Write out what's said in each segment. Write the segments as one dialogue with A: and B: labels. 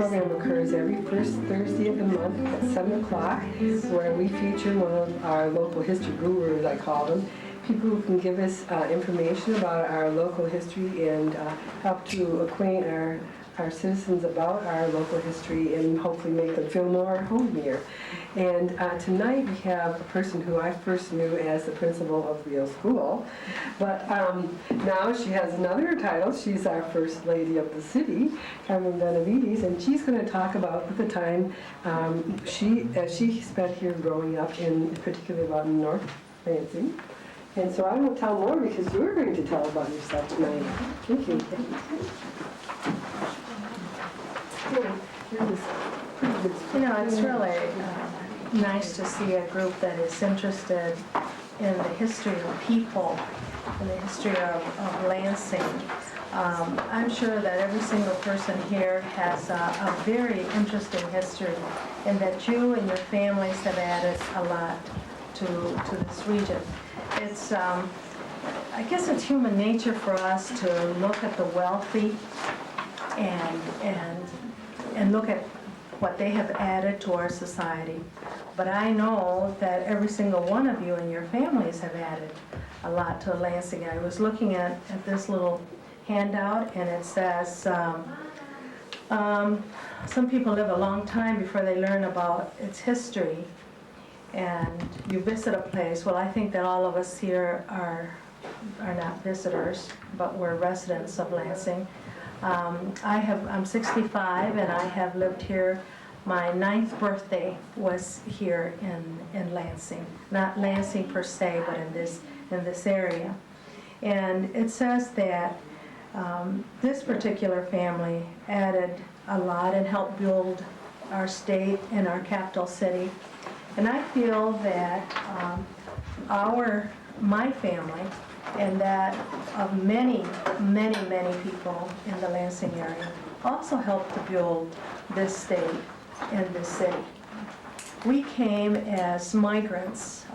A: program occurs every first Thursday of the month at 7 o'clock, where we feature one of our local history gurus, I call them, people who can give us information about our local history and help to acquaint our citizens about our local history and hopefully make them feel more at home here. And tonight we have a person who I first knew as the principal of Rio School, but now she has another title. She's our First Lady of the City, Carmen Benavides, and she's going to talk about the time she spent here growing up, in particularly about North Lansing. And so I won't tell more because you're going to tell about yourself tonight. Thank you.
B: You know, it's really nice to see a group that is interested in the history of people, in the history of Lansing. I'm sure that every single person here has a very interesting history, and that you and your families have added a lot to this region. It's, I guess it's human nature for us to look at the wealthy and look at what they have added to our society. But I know that every single one of you and your families have added a lot to Lansing. I was looking at this little handout, and it says, some people live a long time before they learn about its history. And you visit a place. Well, I think that all of us here are not visitors, but we're residents of Lansing. I'm 65, and I have lived here. My 9th birthday was here in Lansing, not Lansing per se, but in this area. And it says that this particular family added a lot and helped build our state and our capital city. And I feel that my family and that of many, many, many people in the Lansing area also helped to build this state and this city. We came as migrants,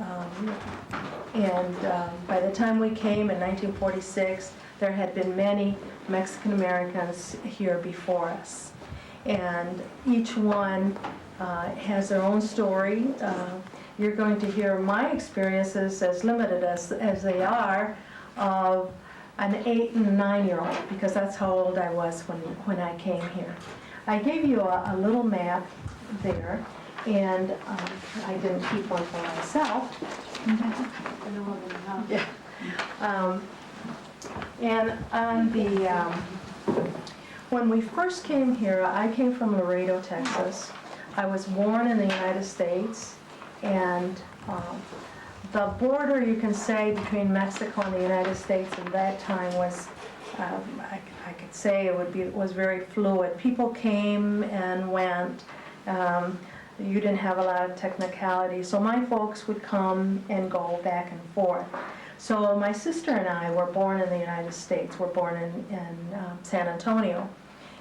B: and by the time we came in 1946, there had been many Mexican Americans here before us. And each one has their own story. You're going to hear my experiences, as limited as they are, of an 8- and 9-year-old, because that's how old I was when I came here. I gave you a little map there, and I didn't keep one for myself. Yeah. And on the when we first came here, I came from Laredo, Texas. I was born in the United States, and the border, you can say, between Mexico and the United States at that time was, I could say it was very fluid. People came and went. You didn't have a lot of technicality, so my folks would come and go back and forth. So my sister and I were born in the United States. We're born in San Antonio.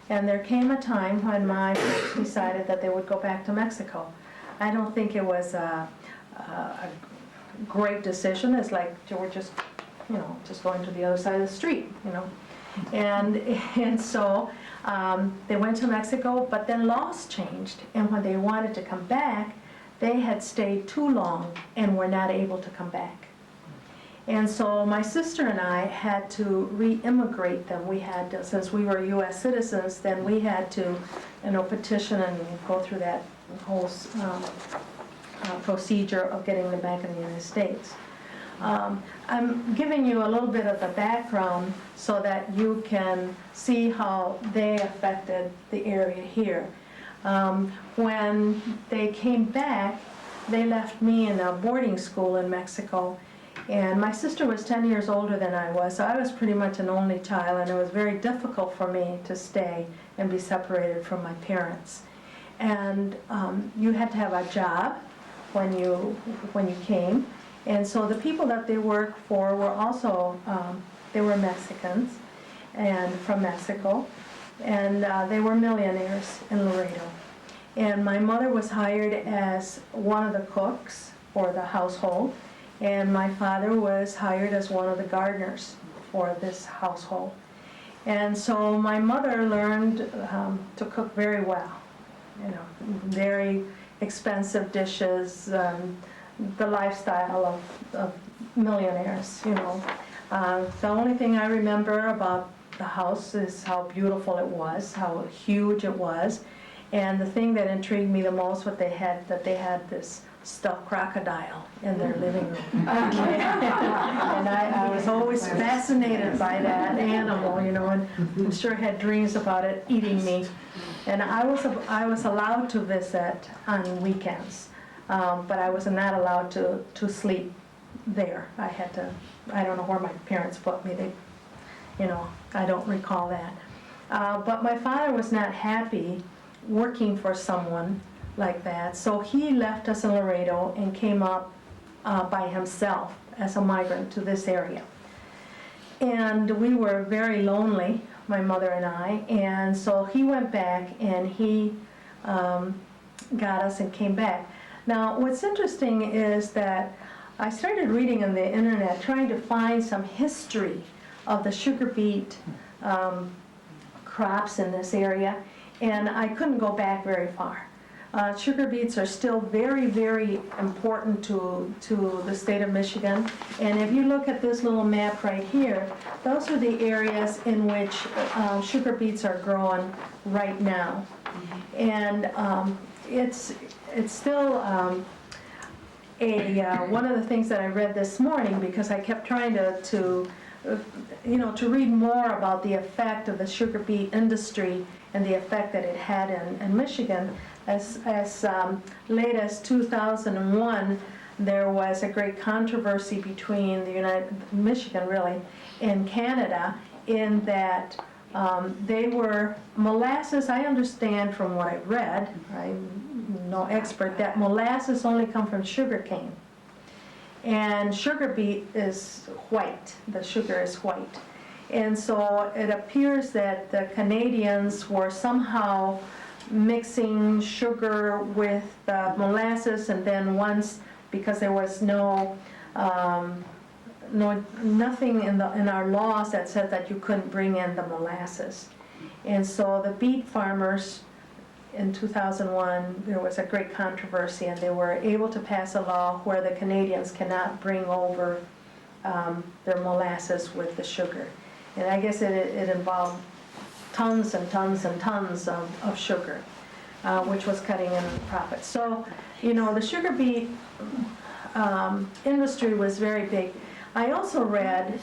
B: And there came a time when my folks decided that they would go back to Mexico. I don't think it was a great decision. It's like we're just going to the other side of the street, And so they went to Mexico, but then laws changed. And when they wanted to come back, they had stayed too long and were not able to come back. And so my sister and I had to re-immigrate them. We had to, since we were U.S. citizens, then we had to, petition and go through that whole procedure of getting them back in the United States. I'm giving you a little bit of the background so that you can see how they affected the area here. When they came back, they left me in a boarding school in Mexico. And my sister was 10 years older than I was, so I was pretty much an only child, and it was very difficult for me to stay and be separated from my parents. And you had to have a job when you came, and so the people that they worked for were also, they were Mexicans and from Mexico, and they were millionaires in Laredo. And my mother was hired as one of the cooks for the household, and my father was hired as one of the gardeners for this household. And so my mother learned to cook very well, you know, very expensive dishes, the lifestyle of millionaires, you know. The only thing I remember about the house is how beautiful it was, how huge it was. And the thing that intrigued me the most, that they had this stuffed crocodile in their living room. And I was always fascinated by that animal, you know, and I'm sure had dreams about it eating me. And I was allowed to visit on weekends, but I was not allowed to sleep there. I don't know where my parents put me. You know, I don't recall that. But my father was not happy working for someone like that, so he left us in Laredo and came up by himself as a migrant to this area. And we were very lonely, my mother and I, and so he went back and he got us and came back. Now, what's interesting is that I started reading on the internet trying to find some history of the sugar beet crops in this area, and I couldn't go back very far. Sugar beets are still very, very important to the state of Michigan. And if you look at this little map right here, those are the areas in which sugar beets are grown right now. And it's still one of the things that I read this morning, because I kept trying to read more about the effect of the sugar beet industry and the effect that it had in Michigan. As late as 2001, there was a great controversy between Michigan really, and Canada, in that they were molasses. I understand from what I've read, I'm no expert, that molasses only come from sugar cane. And sugar beet is white, the sugar is white. And so it appears that the Canadians were somehow mixing sugar with molasses, and then once, because there was nothing in our laws that said that you couldn't bring in the molasses. And so the beet farmers in 2001, there was a great controversy, and they were able to pass a law where the Canadians cannot bring over their molasses with the sugar. And I guess it involved tons and tons and tons of sugar, which was cutting in profit. So, you know, the sugar beet industry was very big. I also read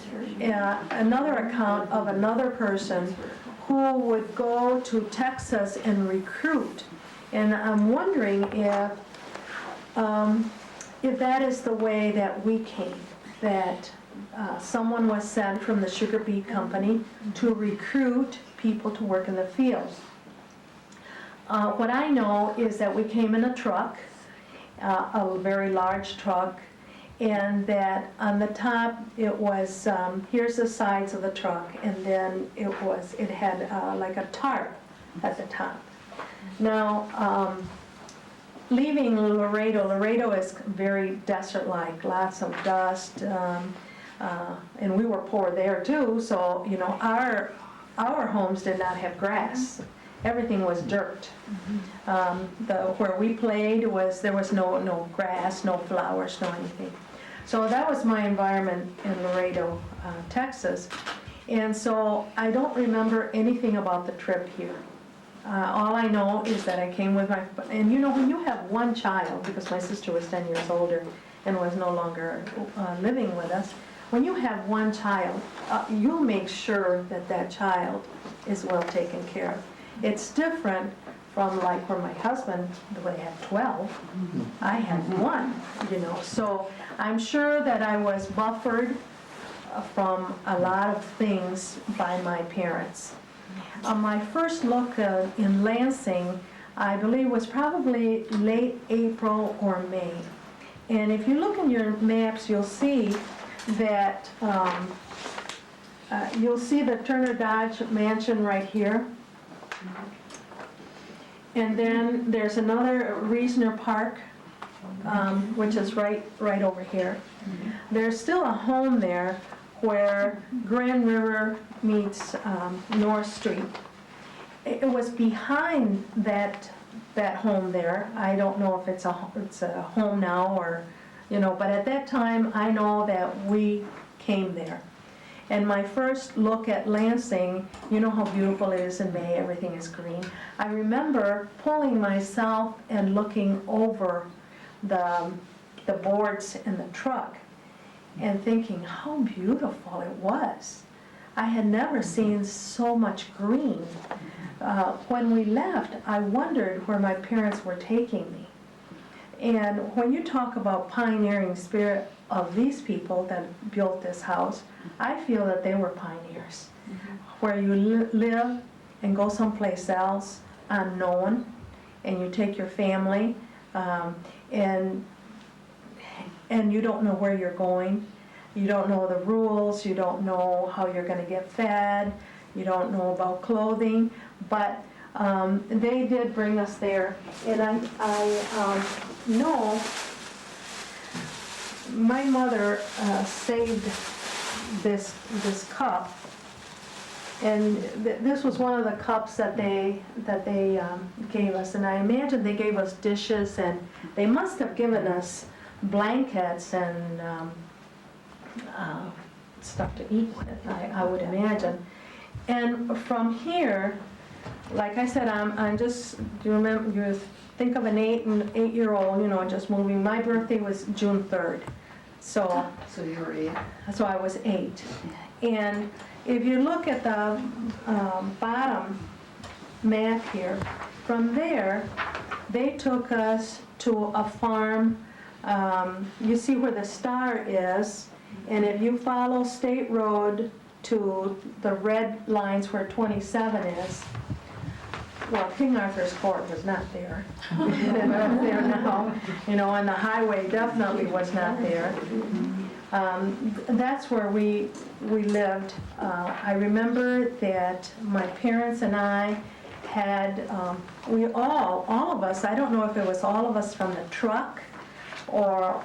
B: another account of another person who would go to Texas and recruit. And I'm wondering if that is the way that we came, that someone was sent from the sugar beet company to recruit people to work in the fields. What I know is that we came in a truck, a very large truck, and that on the top it was, here's the sides of the truck, and then it had like a tarp at the top. Now, leaving Laredo is very desert-like, lots of dust, and we were poor there too, so, you know, our homes did not have grass. Everything was dirt. Where we played there was no grass, no flowers, no anything. So that was my environment in Laredo, Texas. And so I don't remember anything about the trip here. All I know is that I came with and you know, when you have one child, because my sister was 10 years older and was no longer living with us, when you have one child, you make sure that child is well taken care of. It's different from like where my husband, they had 12, I had one, you know. So I'm sure that I was buffered from a lot of things by my parents. My first look in Lansing, I believe, was probably late April or May. And if you look in your maps, you'll see that you'll see the Turner Dodge mansion right here. And then there's another Reasoner Park, which is right over here. There's still a home there where Grand River meets North Street. It was behind that home there. I don't know if it's a home now or, but at that time, I know that we came there. And my first look at Lansing, you know how beautiful it is in May, everything is green. I remember pulling myself and looking over the boards in the truck and thinking how beautiful it was. I had never seen so much green. When we left, I wondered where my parents were taking me. And when you talk about pioneering spirit of these people that built this house, I feel that they were pioneers. Where you live and go someplace else unknown, and you take your family, and you don't know where you're going. You don't know the rules. You don't know how you're going to get fed. You don't know about clothing. But they did bring us there. And I know my mother saved this cup. And this was one of the cups that they gave us. And I imagine they gave us dishes, and they must have given us blankets and stuff to eat with, I would imagine. And from here, like I said, I'm just, do you remember, you think of an 8-year-old, just moving. My birthday was June 3rd. So
A: you were 8?
B: So I was 8. And if you look at the bottom map here, from there, they took us to a farm. You see where the star is, and if you follow State Road to the red lines where 27 is, well, King Arthur's Court was not there. It's there now, and the highway definitely was not there. That's where we lived. I remember that my parents and I had, all of us, I don't know if it was all of us from the truck or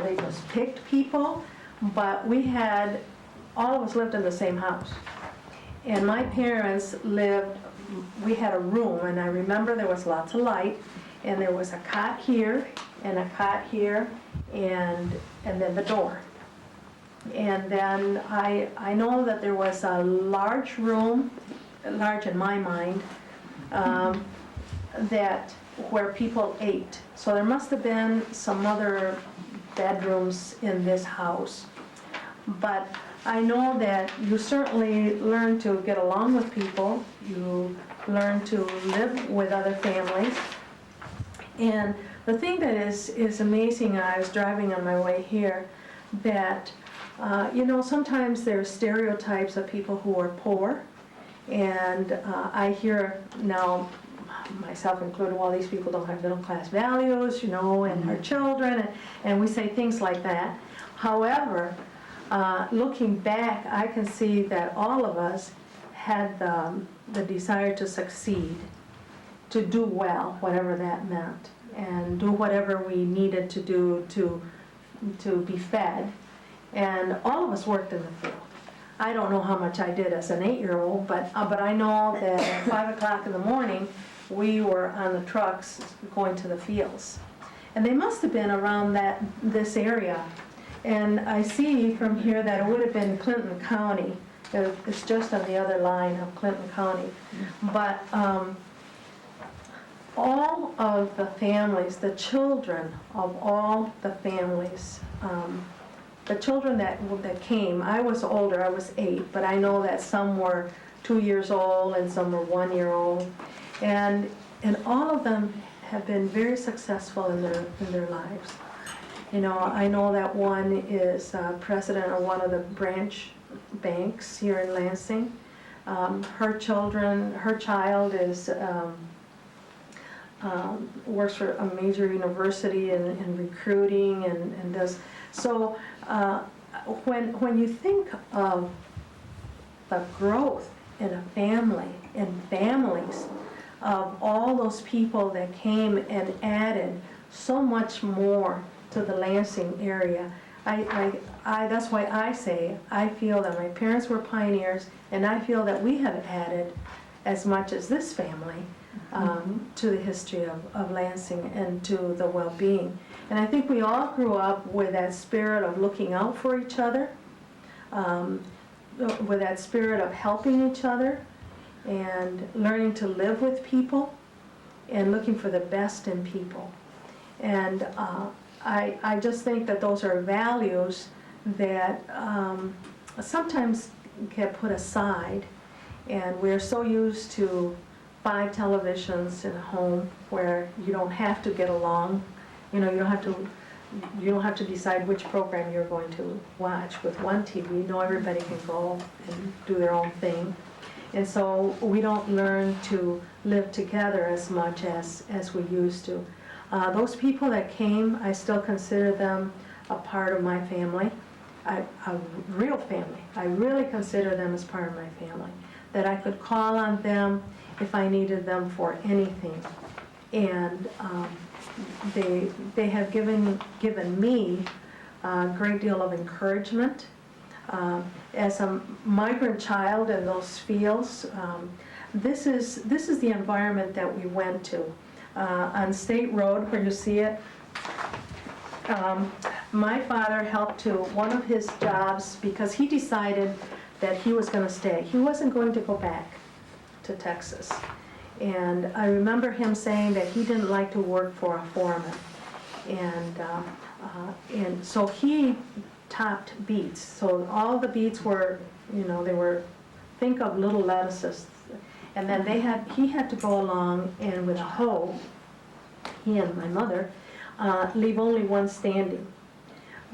B: they just picked people, but all of us lived in the same house. And my parents we had a room, and I remember there was lots of light, and there was a cot here, and a cot here, and then the door. And then I know that there was a large room, large in my mind, where people ate. So there must have been some other bedrooms in this house. But I know that you certainly learn to get along with people. You learn to live with other families. And the thing that is amazing, I was driving on my way here, that sometimes there are stereotypes of people who are poor. And I hear now, myself included, well, these people don't have middle class values, and our children, and we say things like that. However, looking back, I can see that all of us had the desire to succeed, to do well, whatever that meant, and do whatever we needed to do to be fed. And all of us worked in the field. I don't know how much I did as an 8-year-old, but I know that at 5 o'clock in the morning, we were on the trucks going to the fields. And they must have been around this area. And I see from here that it would have been Clinton County. It's just on the other line of Clinton County. But all of the families, the children of all the families, the children that came, I was older, I was 8, but I know that some were 2 years old and some were 1 year old. And all of them have been very successful in their lives. I know that one is president of one of the branch banks here in Lansing. Her child is works for a major university in recruiting and does. So when you think of the growth in a family, in families, of all those people that came and added so much more to the Lansing area, That's why I say, I feel that my parents were pioneers, and I feel that we have added as much as this family to the history of Lansing and to the well-being. And I think we all grew up with that spirit of looking out for each other, with that spirit of helping each other, and learning to live with people, and looking for the best in people. And I just think that those are values that sometimes get put aside, and we're so used to 5 televisions in a home where you don't have to get along. You know, you don't have to decide which program you're going to watch. With one TV, you know, everybody can go and do their own thing. And so we don't learn to live together as much as we used to. Those people that came, I still consider them a part of my family, a real family. I really consider them as part of my family, that I could call on them if I needed them for anything. And they have given me a great deal of encouragement. As a migrant child in those fields, this is the environment that we went to. On State Road, where you see it, my father helped to one of his jobs because he decided that he was going to stay. He wasn't going to go back to Texas. And I remember him saying that he didn't like to work for a foreman. And so he topped beets. So all the beets were, you know, they were, think of little lettuces. And then he had to go along and with a hoe, he and my mother, leave only one standing.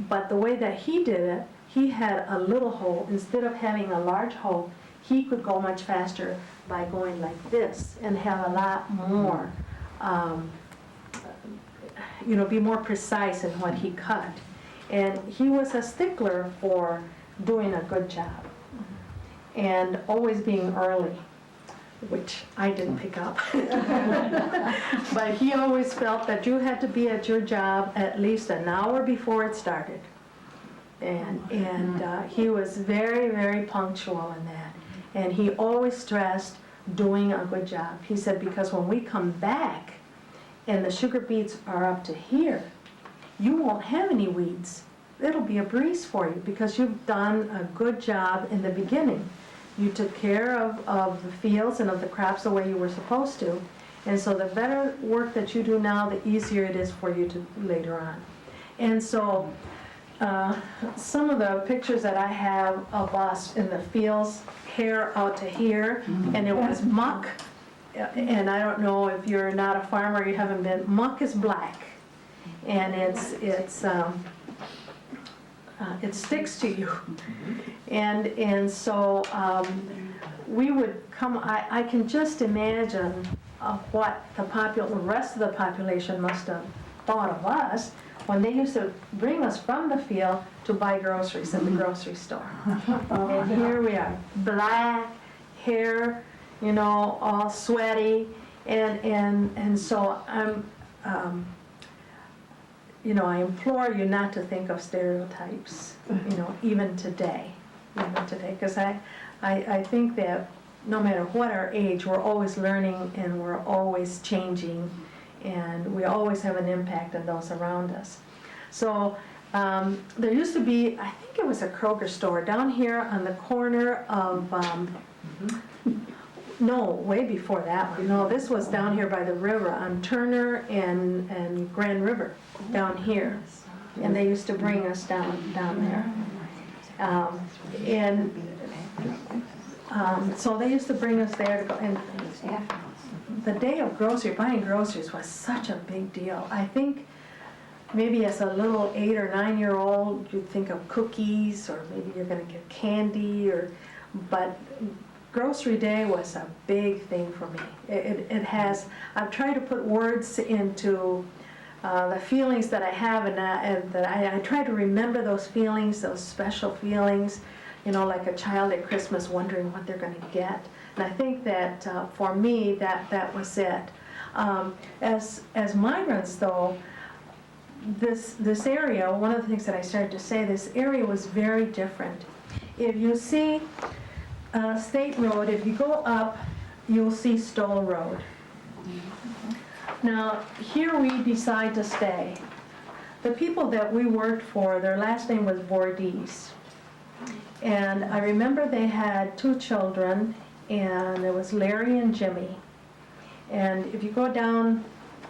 B: But the way that he did it, he had a little hoe. Instead of having a large hoe, he could go much faster by going like this and have a lot more, you know, be more precise in what he cut. And he was a stickler for doing a good job and always being early, which I didn't pick up. But he always felt that you had to be at your job at least an hour before it started. And he was very, very punctual in that. And he always stressed doing a good job. He said, because when we come back and the sugar beets are up to here, you won't have any weeds. It'll be a breeze for you because you've done a good job in the beginning. You took care of the fields and of the crops the way you were supposed to. And so the better work that you do now, the easier it is for you to later on. And so some of the pictures that I have of us in the fields, hair out to here, and it was muck. And I don't know if you're not a farmer, you haven't been, muck is black. And it sticks to you. And so we would come, I can just imagine what the rest of the population must have thought of us when they used to bring us from the field to buy groceries in the grocery store. And here we are, black, hair, you know, all sweaty, and so I'm, you know, I implore you not to think of stereotypes, you know, even today, because I think that no matter what our age, we're always learning and we're always changing, and we always have an impact on those around us. So there used to be, I think it was a Kroger store down here on the corner of, no, way before that one. No, this was down here by the river on Turner and Grand River, down here. And they used to bring us down there. So they used to bring us there to go, and the day of buying groceries was such a big deal. I think maybe as a little 8 or 9-year-old, you'd think of cookies, or maybe you're going to get candy, but grocery day was a big thing for me. It has, I've tried to put words into the feelings that I have, and that I try to remember those feelings, those special feelings, you know, like a child at Christmas wondering what they're going to get. And I think that for me, that was it. As migrants, though, this area, one of the things that I started to say, this area was very different. If you see State Road, if you go up, you'll see Stoll Road. Now, here we decide to stay. The people that we worked for, their last name was Bordees. And I remember they had 2 children, and it was Larry and Jimmy. And if you go down,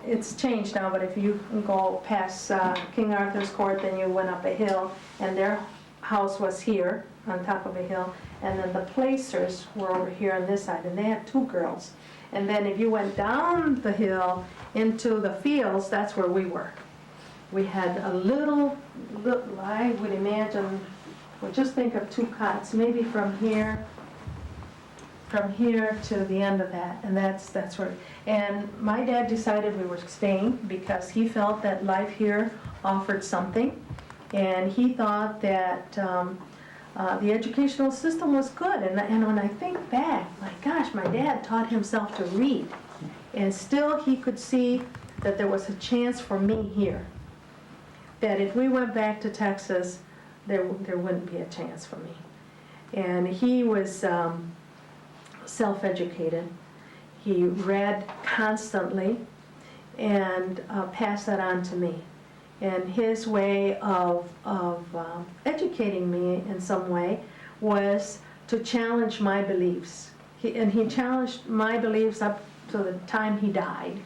B: it's changed now, but if you go past King Arthur's Court, then you went up a hill, and their house was here on top of a hill, and then the Placers were over here on this side, and they had 2 girls. And then if you went down the hill into the fields, that's where we were. We had a little, I would imagine, well, just think of 2 cots, maybe from here to the end of that, and that's where. And my dad decided we were staying because he felt that life here offered something, and he thought that the educational system was good. And when I think back, my gosh, my dad taught himself to read, and still he could see that there was a chance for me here. That if we went back to Texas, there wouldn't be a chance for me. And he was self-educated. He read constantly and passed that on to me. And his way of educating me in some way was to challenge my beliefs. He challenged my beliefs up to the time he died.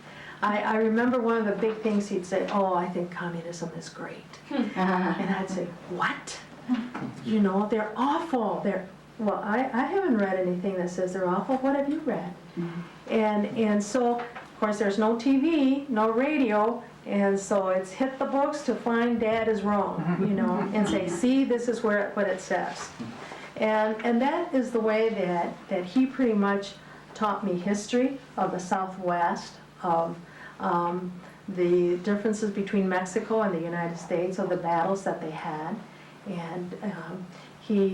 B: I remember one of the big things he'd say, "Oh, I think communism is great." And I'd say, "What? You know, they're awful. Well, I haven't read anything that says they're awful. What have you read?" And so, of course, there's no TV, no radio, and so it's hit the books to find Dad is wrong, you know, and say, "See, this is what it says." And that is the way that he pretty much taught me history of the Southwest, of the differences between Mexico and the United States, of the battles that they had. And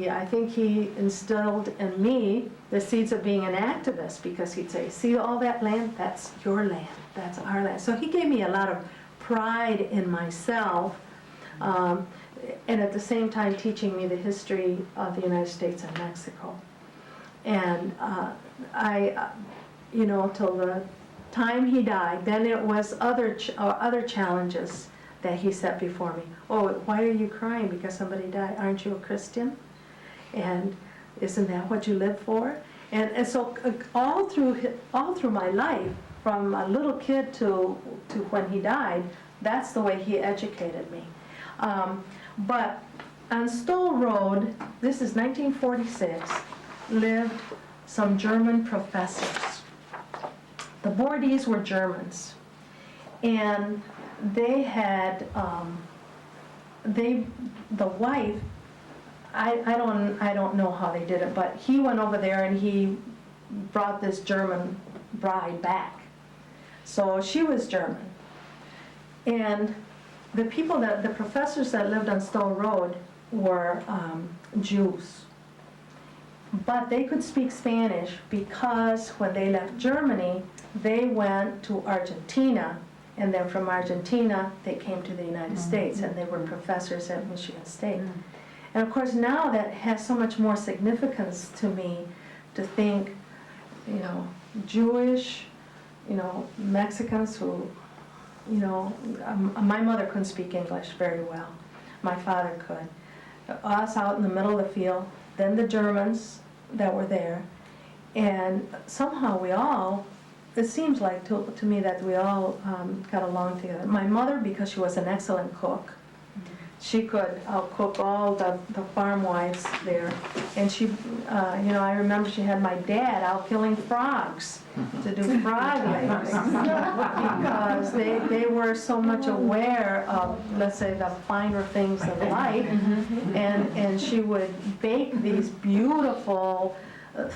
B: I think he instilled in me the seeds of being an activist, because he'd say, "See all that land? That's your land. That's our land." So he gave me a lot of pride in myself, and at the same time teaching me the history of the United States and Mexico. And till the time he died, then it was other challenges that he set before me. "Oh, why are you crying because somebody died? Aren't you a Christian? And isn't that what you live for?" And so all through my life, from a little kid to when he died, that's the way he educated me. But on Stoll Road, this is 1946, lived some German professors. The Bordees were Germans, and they had the wife. I don't know how they did it, but he went over there and he brought this German bride back. So she was German, and the professors that lived on Stoll Road were Jews. But they could speak Spanish because when they left Germany, they went to Argentina, and then from Argentina, they came to the United States, and they were professors at Michigan State. And of course, now that has so much more significance to me, to think, Jewish, Mexicans who, my mother couldn't speak English very well. My father could. Us out in the middle of the field, then the Germans that were there, and somehow it seems like to me that we all got along together. My mother, because she was an excellent cook, she could outcook all the farm wives there, and she, I remember she had my dad out killing frogs to do frog legs because they were so much aware of, let's say, the finer things of life, and she would bake these beautiful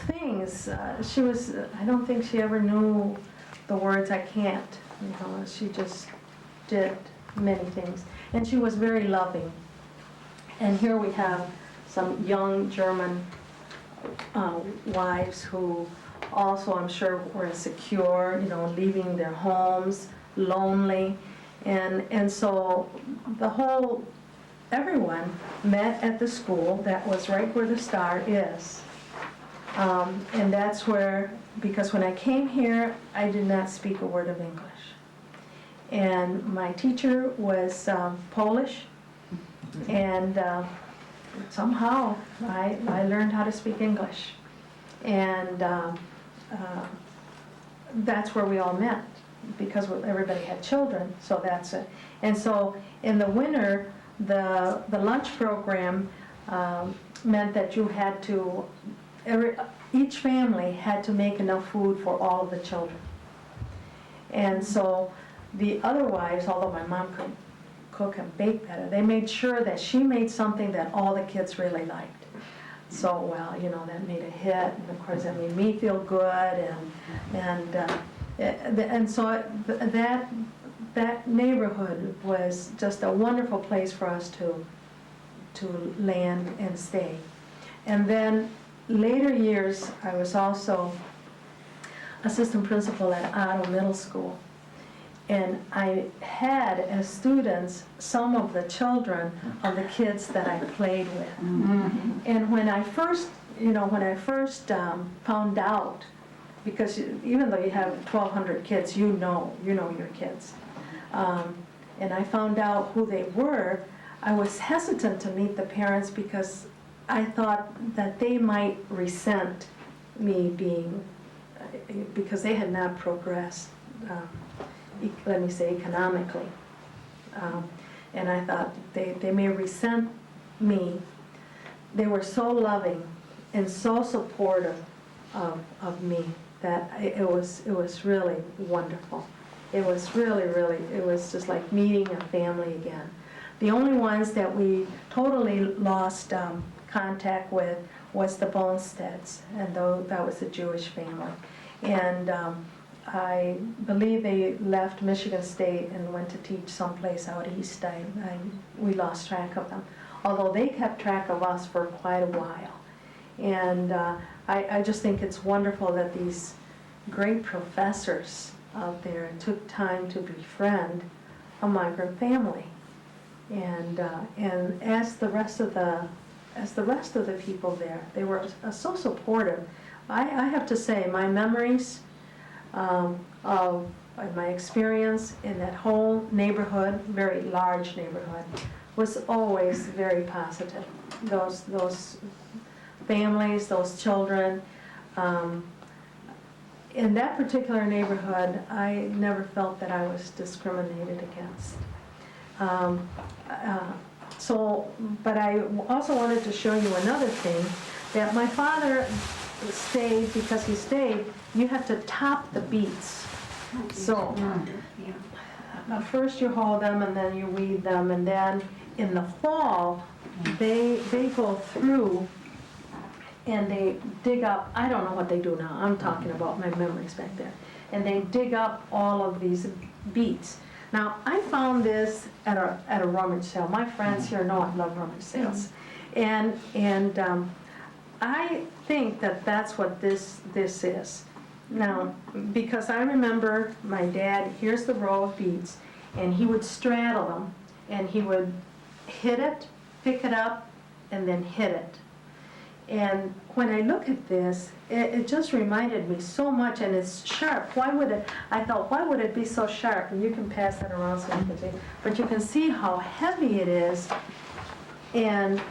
B: things. I don't think she ever knew the words "I can't." She just did many things, and she was very loving. And here we have some young German wives who also, I'm sure, were insecure, leaving their homes, lonely, And so everyone met at the school that was right where the star is. And that's where, because when I came here, I did not speak a word of English. And my teacher was Polish, and somehow I learned how to speak English. And that's where we all met, because everybody had children, so that's it. And so in the winter, the lunch program meant that you had to, each family had to make enough food for all of the children. And so the other wives, although my mom could cook and bake better, they made sure that she made something that all the kids really liked. So, well, you know, that made a hit, and of course that made me feel good, and so that neighborhood was just a wonderful place for us to land and stay. And then later years, I was also assistant principal at Otto Middle School. And I had as students some of the children of the kids that I played with. Mm-hmm. And when I first found out, because even though you have 1,200 kids, you know your kids. And I found out who they were, I was hesitant to meet the parents because I thought that they might resent me because they had not progressed. Let me say economically, and I thought they may resent me. They were so loving and so supportive of me that it was really wonderful. It was really, it was just like meeting a family again. The only ones that we totally lost contact with was the Bonesteads, and that was a Jewish family. And I believe they left Michigan State and went to teach someplace out east. We lost track of them, although they kept track of us for quite a while. And I just think it's wonderful that these great professors out there took time to befriend a migrant family. And as the rest of the people there, they were so supportive. I have to say, my memories of my experience in that whole neighborhood, very large neighborhood, was always very positive. Those families, those children. In that particular neighborhood, I never felt that I was discriminated against. But I also wanted to show you another thing, that my father stayed, because he stayed, you have to top the beets. So first you haul them, and then you weed them, and then in the fall they go through and they dig up, I don't know what they do now, I'm talking about my memories back there, and they dig up all of these beets. Now, I found this at a rummage sale. My friends here know I love rummage sales. And I think that that's what this is. Now, because I remember my dad, here's the row of beets, and he would straddle them, and he would hit it, pick it up, and then hit it. And when I look at this, it just reminded me so much, and it's sharp. I thought, why would it be so sharp? And you can pass that around so you can see. But you can see how heavy it is. And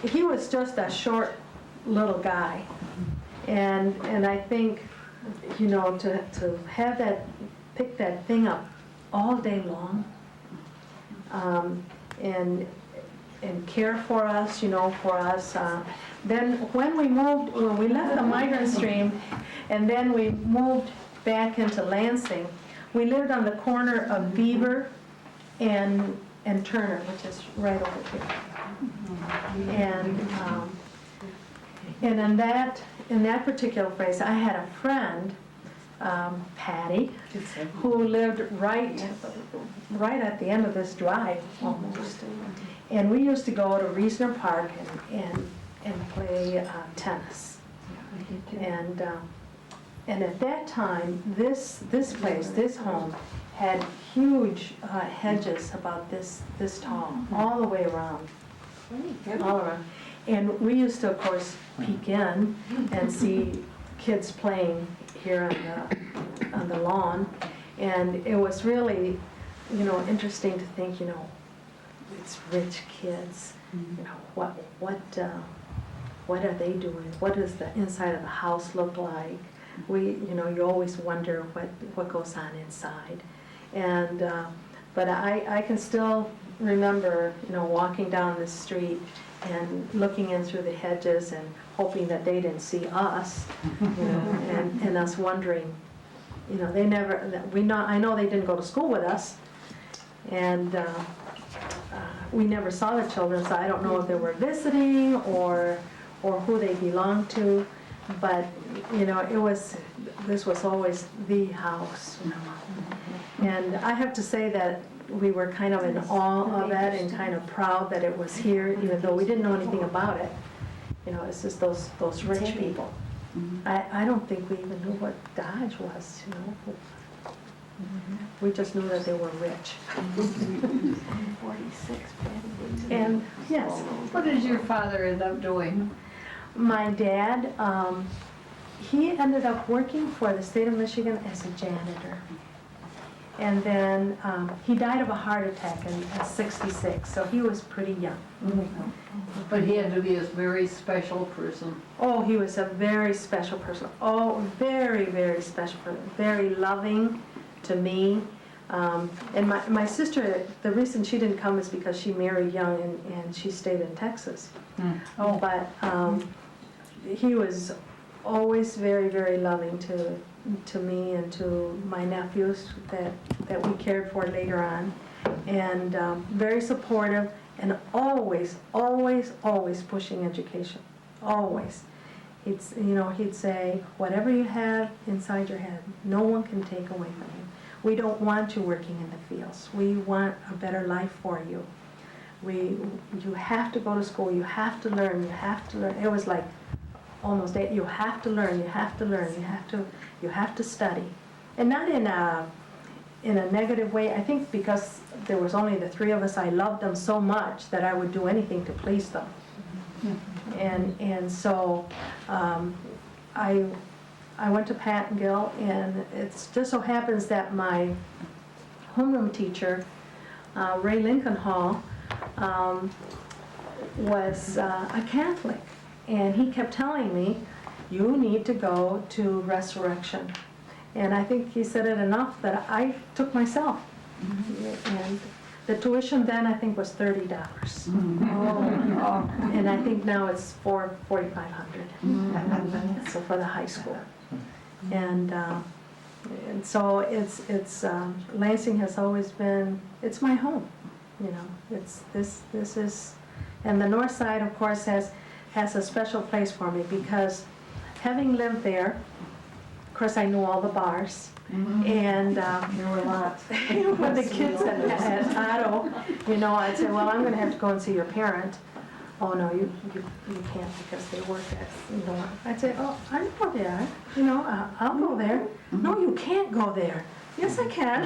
B: he was just a short little guy. And I think, you know, to have that, pick that thing up all day long, and care for us, you know, for us. Then when we left the migrant stream, and then we moved back into Lansing, we lived on the corner of Beaver and Turner, which is right over here. And in that particular place, I had a friend, Patty, who lived right at the end of this drive almost. And we used to go to Reasoner Park and play tennis. And at that time, this place, this home, had huge hedges about this tall, all the way around, all around. And we used to, of course, peek in and see kids playing here on the lawn. And it was really, interesting to think, it's rich kids. What are they doing? What does the inside of the house look like? You always wonder what goes on inside. And but I can still remember, walking down the street and looking in through the hedges and hoping that they didn't see us, and us wondering, they never. I know they didn't go to school with us, and we never saw the children, so I don't know if they were visiting or who they belonged to, but this was always the house, And I have to say that we were kind of in awe of it and kind of proud that it was here, even though we didn't know anything about it. It's just those rich people. I don't think we even knew what Dodge was, We just knew that they were rich.
C: 46.
B: And yes.
C: What did your father end up doing?
B: My dad, he ended up working for the state of Michigan as a janitor. And then he died of a heart attack at 66, so he was pretty young.
C: But he had to be a very special person.
B: Oh, he was a very special person. Oh, very, very special person. Very loving to me. And my sister, the reason she didn't come is because she married young and she stayed in Texas.
C: Oh.
B: But he was always very, very loving to me and to my nephews that we cared for later on, and very supportive, and always, always, always pushing education. Always. He'd say, whatever you have inside your head, no one can take away from you. We don't want you working in the fields. We want a better life for you. You have to go to school. You have to learn. You have to learn. It was like almost you have to learn. You have to learn. You have to study, and not in a negative way. I think because there was only the three of us, I loved them so much that I would do anything to please them. And so I went to Pat Gill, and it just so happens that my homeroom teacher, Ray Lincoln Hall, was a Catholic, and he kept telling me, you need to go to Resurrection. And I think he said it enough that I took myself. And the tuition then I think was $30. And I think now it's $4,500. So for the high school. And so it's Lansing has always been, it's my home. It's this is, and the north side of course has a special place for me because having lived there, of course I knew all the bars. And
C: There were lots.
B: when the kids at Otto, I'd say, well, I'm going to have to go and see your parent. Oh no, you can't because they work at, I'd say, oh, I know there, I'll go there. No, you can't go there. Yes, I can,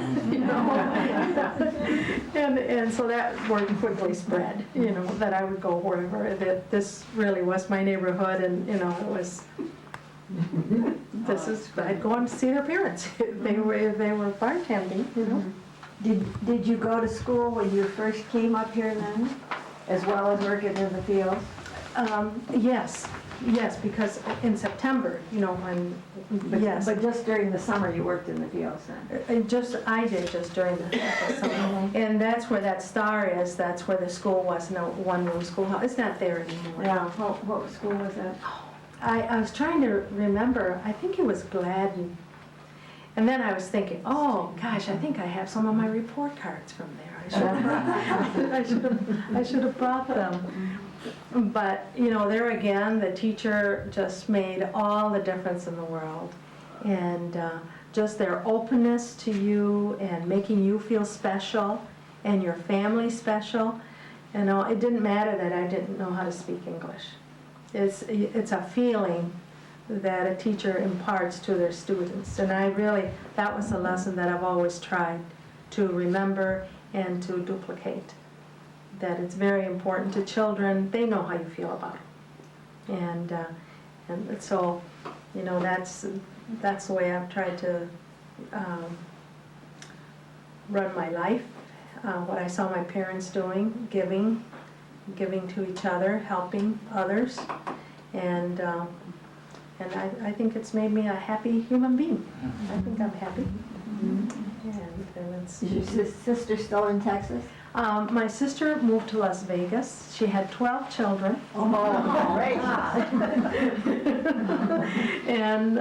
B: and so that word quickly spread, that I would go wherever, that this really was my neighborhood, and, it was, I'd go and see their parents. They were bartending,
D: Did you go to school when you first came up here then, as well as working in the field?
B: Yes, because in September, when, yes.
D: But just during the summer you worked in the fields then?
B: I did just during the summer. And that's where that star is, that's where the school was, no one-room schoolhouse. It's not there anymore.
D: Yeah, what school was that?
B: I was trying to remember, I think it was Gladden. And then I was thinking, oh gosh, I think I have some of my report cards from there. I should have brought them. But, there again, the teacher just made all the difference in the world. And just their openness to you and making you feel special and your family special. It didn't matter that I didn't know how to speak English. It's a feeling that a teacher imparts to their students. And that was a lesson that I've always tried to remember and to duplicate. That it's very important to children. They know how you feel about it. And so, you know, that's the way I've tried to run my life. What I saw my parents doing, giving to each other, helping others, and I think it's made me a happy human being. I think I'm happy. And it's,
D: Is your sister still in Texas?
B: my sister moved to Las Vegas. She had 12 children.
D: Oh, great.
B: And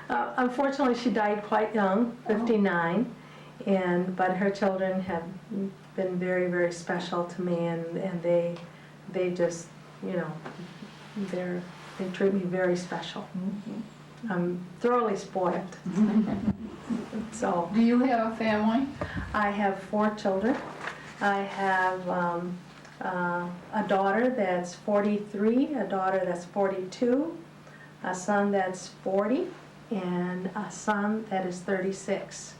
B: unfortunately, she died quite young, 59. But her children have been very, very special to me, and they just, you know, they treat me very special. I'm thoroughly spoiled. So
C: Do you have a family?
B: I have 4 children. I have a daughter that's 43, a daughter that's 42, a son that's 40, and a son that is 36.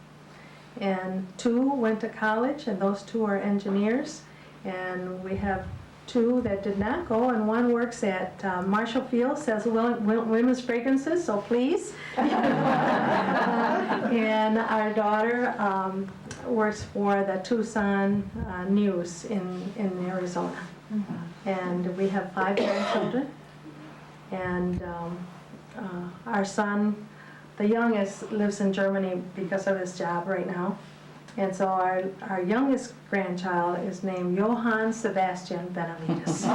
B: And 2 went to college, and those 2 are engineers. And we have 2 that did not go, and 1 works at Marshall Field, sells women's fragrances, so please. And our daughter works for the Tucson News in Arizona. And we have 5 grandchildren. And our son, the youngest, lives in Germany because of his job right now. And so our youngest grandchild is named Johann Sebastian Benavides. So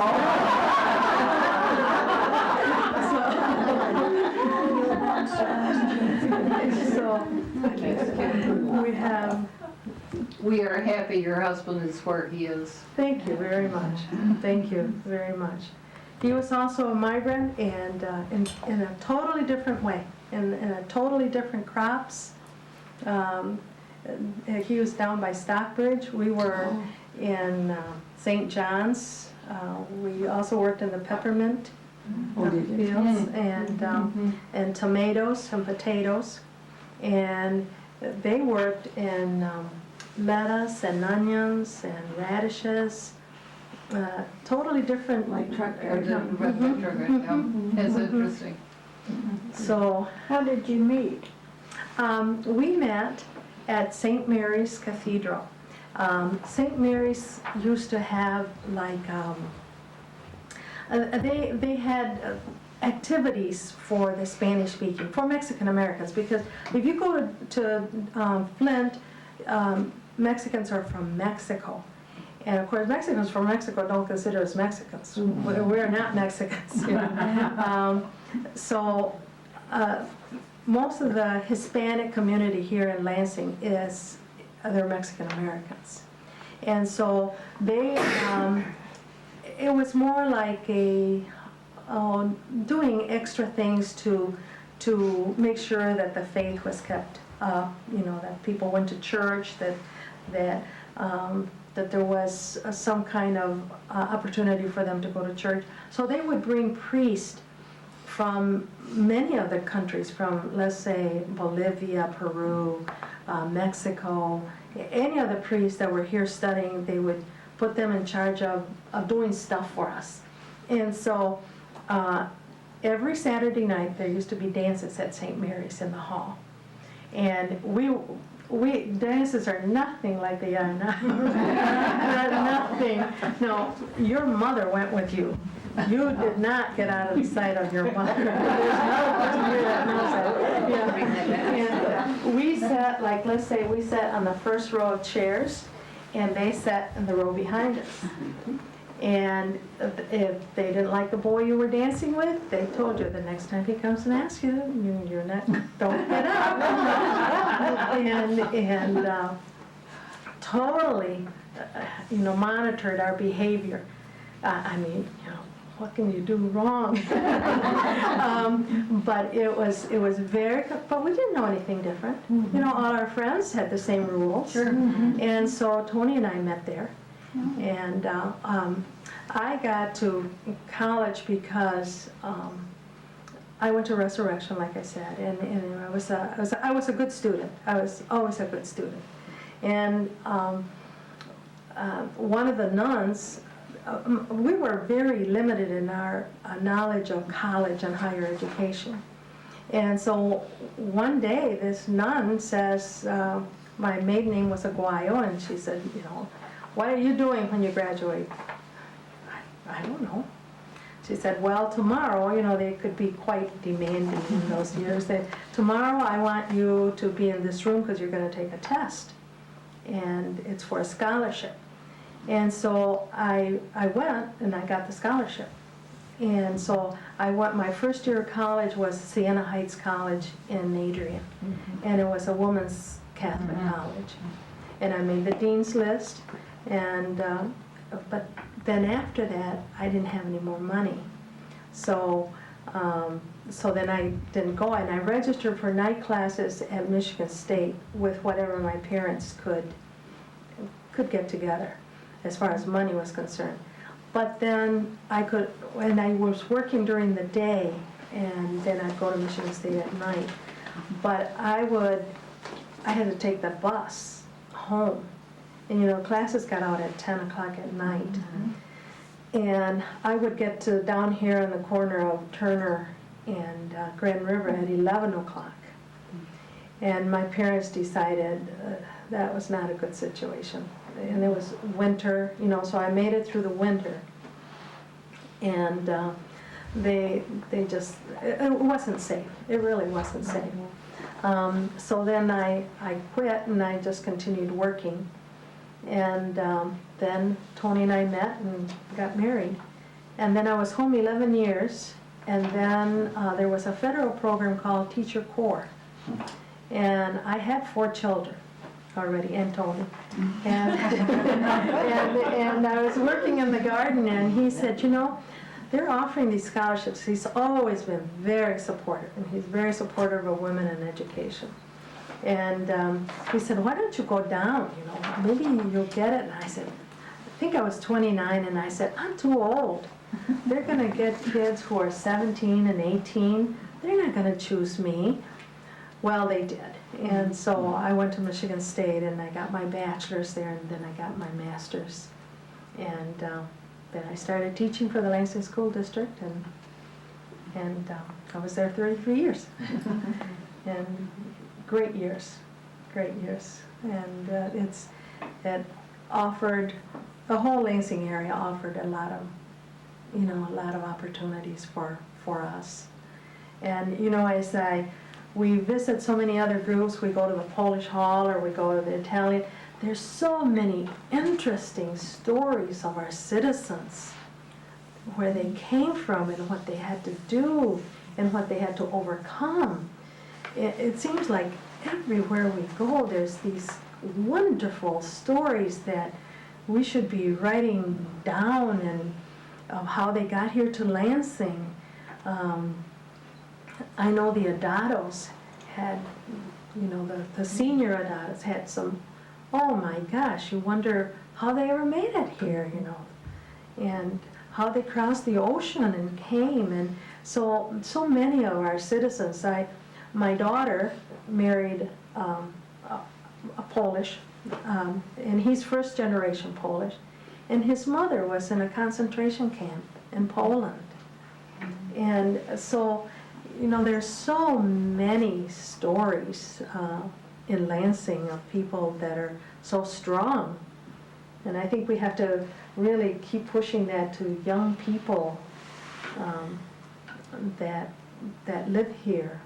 C: We are happy your husband is where he is.
B: thank you very much. Thank you very much. He was also a migrant, and in a totally different way, in a totally different crops. He was down by Stockbridge. We were in St. John's. We also worked in the peppermint fields, and tomatoes and potatoes. And they worked in lettuce and onions and radishes. Totally different.
D: Like truck
C: Or the That's interesting.
B: So
D: How did you meet?
B: we met at St. Mary's Cathedral. St. Mary's used to have like they had activities for the Spanish speaking, for Mexican Americans, because if you go to Flint, Mexicans are from Mexico. And of course, Mexicans from Mexico don't consider us Mexicans. We're not Mexicans. You know? So most of the Hispanic community here in Lansing they're Mexican Americans. And so they, it was more like doing extra things to make sure that the faith was kept up, you know, that people went to church, that there was some kind of opportunity for them to go to church. So they would bring priests from many other countries, from, let's say, Bolivia, Peru, Mexico, any other priests that were here studying. They would put them in charge of doing stuff for us. And so every Saturday night there used to be dances at St. Mary's in the hall. And we dances are nothing like they are now. Nothing. No, your mother went with you. You did not get out of the sight of your mother. There's no person here that knows that. Yeah. And we sat, like, let's say we sat on the first row of chairs, and they sat in the row behind us. And if they didn't like the boy you were dancing with, they told you the next time he comes and asks you, you're not, don't get up. and totally, monitored our behavior. I mean, what can you do wrong? But it was very, but we didn't know anything different.
D: Mm-hmm.
B: All our friends had the same rules.
C: Sure.
B: And so Tony and I met there. And I got to college because I went to Resurrection, like I said, and I was a good student. I was always a good student. And one of the nuns, we were very limited in our knowledge of college and higher education. And so one day this nun says, my maiden name was Aguayo, and she said, you know, what are you doing when you graduate? I don't know. She said, well, tomorrow, you know, they could be quite demanding in those years. Tomorrow I want you to be in this room because you're going to take a test, and it's for a scholarship. And so I went, and I got the scholarship. And so I went, my first year of college was Siena Heights College in Adrian, and it was a women's Catholic college. And I made the dean's list, and but then after that, I didn't have any more money. So so then I didn't go, and I registered for night classes at Michigan State with whatever my parents could get together as far as money was concerned. But then when I was working during the day, and then I'd go to Michigan State at night. But I had to take the bus home. And you know, classes got out at 10 o'clock at night. And I would get to down here in the corner of Turner and Grand River at 11 o'clock. And my parents decided that was not a good situation. And it was winter, you know, so I made it through the winter. And they just, it wasn't safe. It really wasn't safe. So then I quit, and I just continued working. And then Tony and I met and got married. And then I was home 11 years, and then there was a federal program called Teacher Corps. And I had 4 children already, and Tony. And, and I was working in the garden, and he said, you know, they're offering these scholarships. He's always been very supportive, and he's very supportive of women in education. And he said, why don't you go down, you know, maybe you'll get it. And I said, I think I was 29, and I said, I'm too old. They're going to get kids who are 17 and 18. They're not going to choose me. Well, they did. And so I went to Michigan State, and I got my bachelor's there, and then I got my master's. And then I started teaching for the Lansing School District, and I was there 33 years. And great years. And it offered, the whole Lansing area offered a lot of opportunities for us. And you know, we visit so many other groups. We go to the Polish Hall, or we go to the Italian. There's so many interesting stories of our citizens, where they came from and what they had to do and what they had to overcome. It seems like everywhere we go, there's these wonderful stories that we should be writing down, and of how they got here to Lansing. I know the Adados had, you know, the senior Adados had some, oh my gosh, you wonder how they ever made it here, you know, and how they crossed the ocean and came. And so many of our citizens, my daughter married a Polish, and he's first generation Polish, and his mother was in a concentration camp in Poland. And so, you know, there's so many stories in Lansing of people that are so strong. And I think we have to really keep pushing that to young people that live here,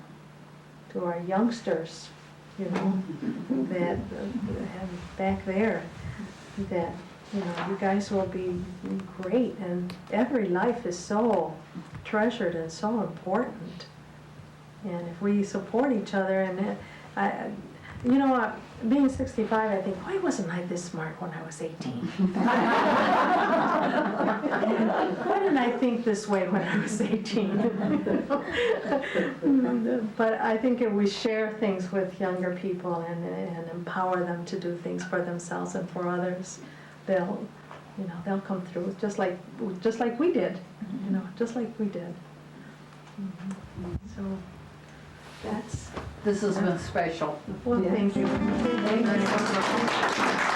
B: to our youngsters, you know, that back there, that, you know, you guys will be great, and every life is so treasured and so important. And if we support each other, and you know, being 65, I think, why wasn't I this smart when I was 18? Why didn't I think this way when I was 18? But I think if we share things with younger people and empower them to do things for themselves and for others, they'll come through just like we did, you know, just like we did. So
D: That's,
C: This has been special.
D: well,
A: Yeah.
D: thank you.
B: Thank you.